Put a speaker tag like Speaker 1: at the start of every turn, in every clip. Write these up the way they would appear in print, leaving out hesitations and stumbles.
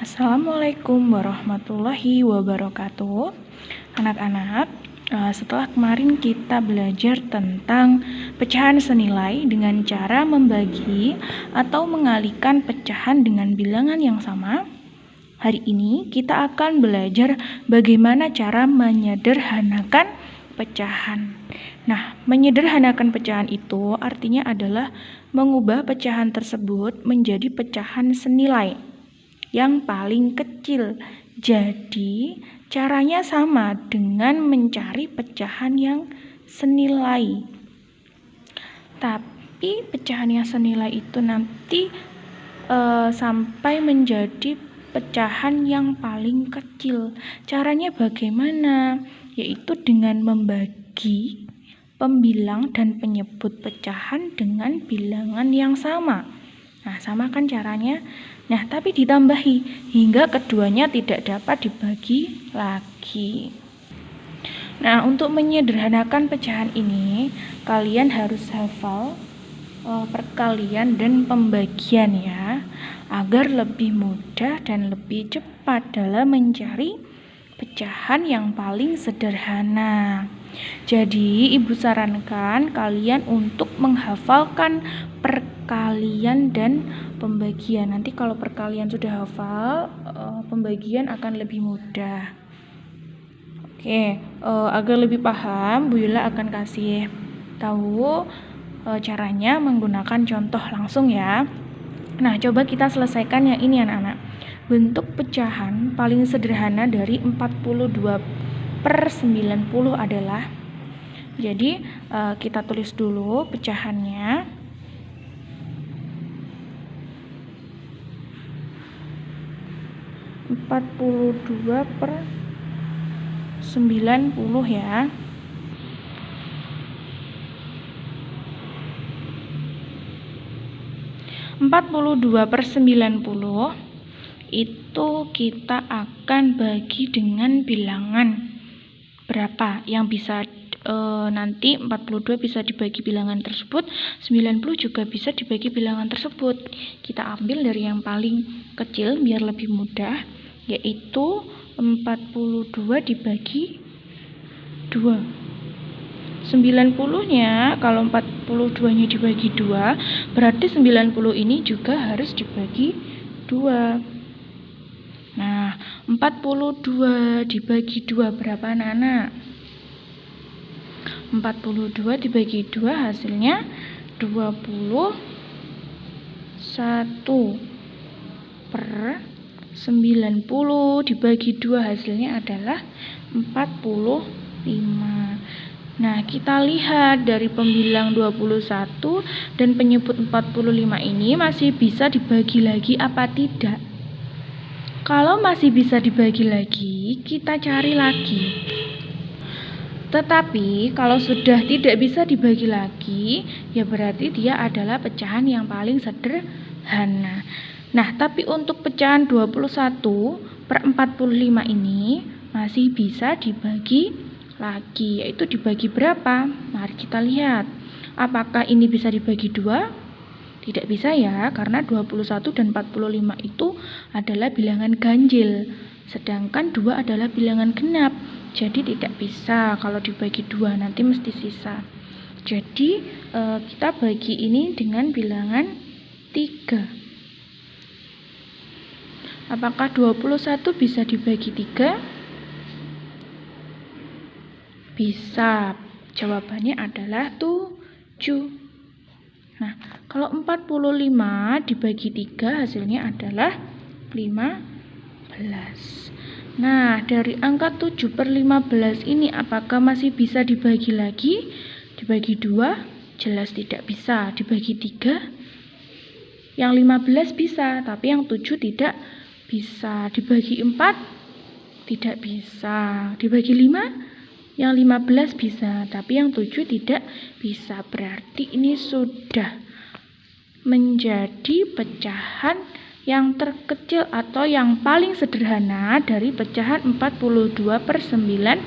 Speaker 1: Assalamualaikum warahmatullahi wabarakatuh. Anak-anak, setelah kemarin kita belajar tentang pecahan senilai dengan cara membagi atau mengalihkan pecahan dengan bilangan yang sama, hari ini kita akan belajar bagaimana cara menyederhanakan pecahan. Nah, menyederhanakan pecahan itu artinya adalah mengubah pecahan tersebut menjadi pecahan senilai yang paling kecil. Jadi, caranya sama dengan mencari pecahan yang senilai. Tapi pecahan yang senilai itu nanti sampai menjadi pecahan yang paling kecil. Caranya bagaimana? Yaitu dengan membagi pembilang dan penyebut pecahan dengan bilangan yang sama. Nah, sama kan caranya? Nah, tapi ditambahi hingga keduanya tidak dapat dibagi lagi. Nah, untuk menyederhanakan pecahan ini, kalian harus hafal perkalian dan pembagian ya, agar lebih mudah dan lebih cepat dalam mencari pecahan yang paling sederhana. Jadi, Ibu sarankan kalian untuk menghafalkan perkalian dan pembagian. Nanti kalau perkalian sudah hafal, pembagian akan lebih mudah. Oke, agar lebih paham, Bu Yula akan kasih tahu caranya menggunakan contoh langsung ya. Nah, coba kita selesaikan yang ini anak-anak. Bentuk pecahan paling sederhana dari 42/90 adalah, jadi kita tulis dulu pecahannya. 42/90 ya. (42/90) itu kita akan bagi dengan bilangan berapa yang bisa nanti 42 bisa dibagi bilangan tersebut, 90 juga bisa dibagi bilangan tersebut. Kita ambil dari yang paling kecil biar lebih mudah, yaitu 42 dibagi 2. 90-nya, kalau 42-nya dibagi 2, berarti 90 ini juga harus dibagi 2. Nah, 42 dibagi 2 berapa anak-anak? 42 dibagi 2 hasilnya 21 per 90 dibagi 2 hasilnya adalah 45. Nah, kita lihat dari pembilang 21 dan penyebut 45 ini masih bisa dibagi lagi apa tidak? Kalau masih bisa dibagi lagi, kita cari lagi. Tetapi kalau sudah tidak bisa dibagi lagi, ya berarti dia adalah pecahan yang paling sederhana. Nah, tapi untuk pecahan 21/45 ini masih bisa dibagi lagi, yaitu dibagi berapa? Mari kita lihat. Apakah ini bisa dibagi 2? Tidak bisa ya, karena 21 dan 45 itu adalah bilangan ganjil, sedangkan 2 adalah bilangan genap. Jadi tidak bisa kalau dibagi 2, nanti mesti sisa. Jadi kita bagi ini dengan bilangan 3. Apakah 21 bisa dibagi 3? Bisa. Jawabannya adalah 7. Nah, kalau 45 dibagi 3 hasilnya adalah 15. Nah, dari angka 7/15 ini apakah masih bisa dibagi lagi? Dibagi 2? Jelas tidak bisa. Dibagi 3? Yang 15 bisa, tapi yang 7 tidak bisa. Dibagi 4? Tidak bisa. Dibagi 5? Yang 15 bisa, tapi yang 7 tidak bisa. Berarti ini sudah menjadi pecahan yang terkecil atau yang paling sederhana dari pecahan 42/90.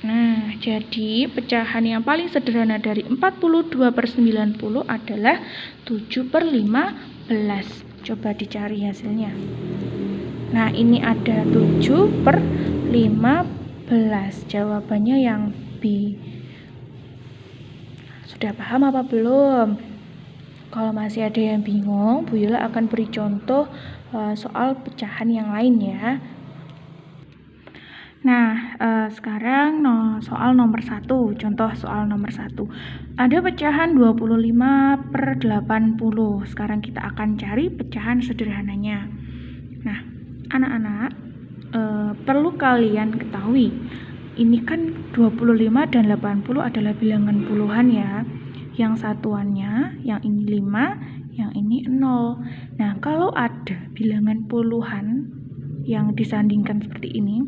Speaker 1: Nah, jadi pecahan yang paling sederhana dari 42/90 adalah 7/15. Coba dicari hasilnya. Nah, ini ada 7/15. Jawabannya yang B. Sudah paham apa belum? Kalau masih ada yang bingung, Bu Yola akan beri contoh soal pecahan yang lain ya. Nah, sekarang soal nomor 1, contoh soal nomor 1. Ada pecahan 25/80. Sekarang kita akan cari pecahan sederhananya. Nah, anak-anak, perlu kalian ketahui, ini kan 25 dan 80 adalah bilangan puluhan ya. Yang satuannya, yang ini 5, yang ini 0. Nah, kalau ada bilangan puluhan yang disandingkan seperti ini,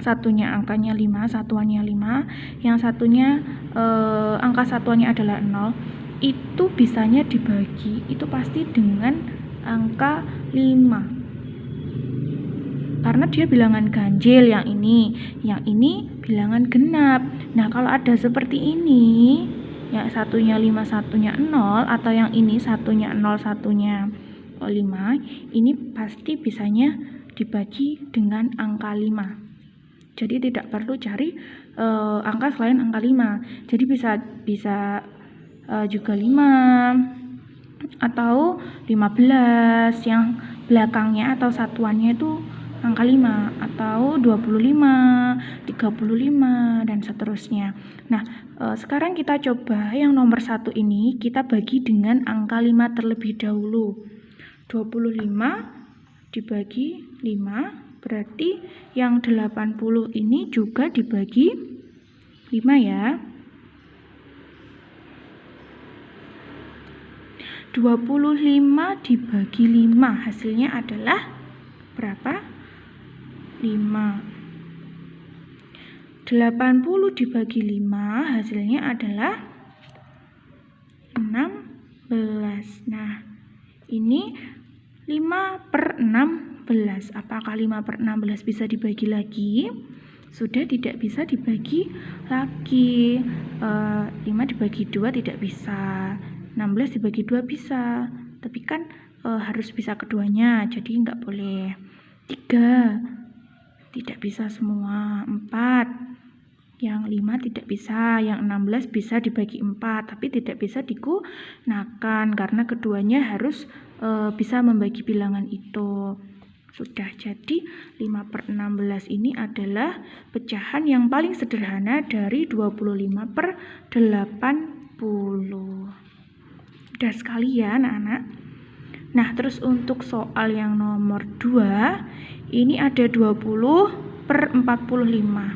Speaker 1: satunya angkanya 5, satuannya 5, yang satunya angka satuannya adalah 0, itu bisanya dibagi, itu pasti dengan angka 5. Karena dia bilangan ganjil yang ini bilangan genap. Nah, kalau ada seperti ini, yang satunya 5, satunya 0, atau yang ini satunya 0, satunya 5, ini pasti bisanya dibagi dengan angka 5. Jadi tidak perlu cari angka selain angka 5. Jadi bisa juga 5 atau 15 yang belakangnya atau satuannya itu angka 5, atau 25, 35 dan seterusnya. Nah, sekarang kita coba yang nomor 1 ini kita bagi dengan angka 5 terlebih dahulu. 25 dibagi 5 berarti yang 80 ini juga dibagi 5 ya. 25 dibagi 5 hasilnya adalah berapa? 5. 80 dibagi 5 hasilnya adalah 16. Nah, ini 5/16. Apakah 5/16 bisa dibagi lagi? Sudah tidak bisa dibagi lagi. 5 dibagi 2 tidak bisa. 16 dibagi 2 bisa. Tapi kan harus bisa keduanya, jadi nggak boleh. 3 tidak bisa semua. 4 yang 5 tidak bisa, yang 16 bisa dibagi 4, tapi tidak bisa digunakan karena keduanya harus bisa membagi bilangan itu. Sudah, jadi 5/16 ini adalah pecahan yang paling sederhana dari 25/80. Mudah sekali ya anak-anak. Nah, terus untuk soal yang nomor 2, ini ada 20/45.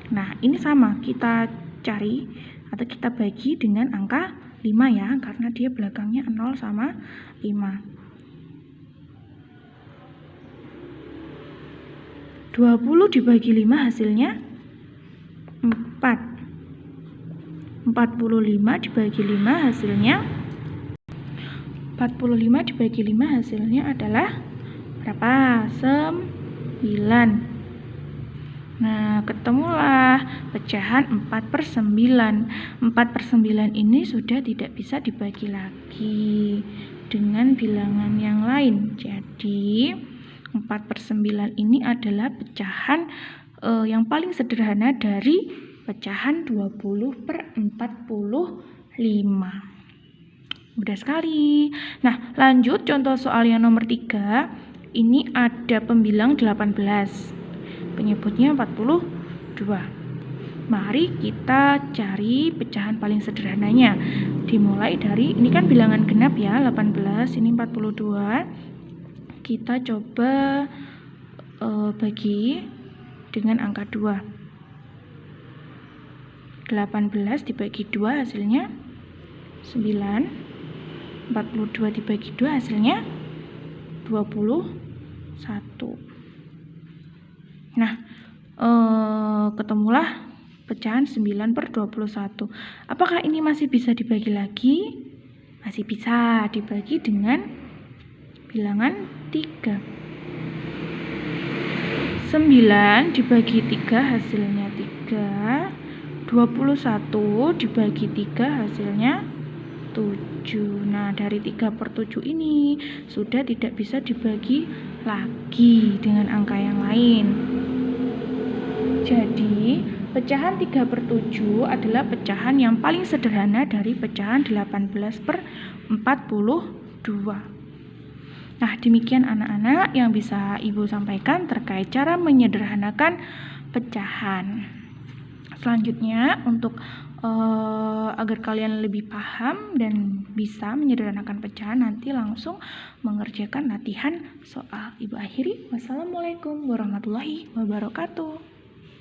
Speaker 1: Nah, ini sama, kita cari atau kita bagi dengan angka 5 ya, karena dia belakangnya 0 sama 5. 20 dibagi 5 hasilnya 4. 45 dibagi 5 hasilnya 45 dibagi 5 hasilnya adalah berapa? 9. Nah, ketemulah pecahan 4/9. 4/9 ini sudah tidak bisa dibagi lagi dengan bilangan yang lain. Jadi 4/9 ini adalah pecahan yang paling sederhana dari pecahan 20/45. Mudah sekali. Nah, lanjut contoh soal yang nomor 3. Ini ada pembilang 18. Penyebutnya 42. Mari kita cari pecahan paling sederhananya. Dimulai dari, ini kan bilangan genap ya, 18, ini 42. Kita coba bagi dengan angka 2. 18 dibagi 2 hasilnya 9. 42 dibagi 2 hasilnya 21. Nah, ketemulah pecahan 9/21. Apakah ini masih bisa dibagi lagi? Masih bisa dibagi dengan bilangan 3. 9 dibagi 3 hasilnya 3. 21 dibagi 3 hasilnya 7. Nah, dari 3/7 ini sudah tidak bisa dibagi lagi dengan angka yang lain. Jadi, pecahan 3/7 adalah pecahan yang paling sederhana dari pecahan 18/42. Nah, demikian anak-anak yang bisa Ibu sampaikan terkait cara menyederhanakan pecahan. Selanjutnya, untuk agar kalian lebih paham dan bisa menyederhanakan pecahan, nanti langsung mengerjakan latihan soal. Ibu akhiri, wassalamualaikum warahmatullahi wabarakatuh.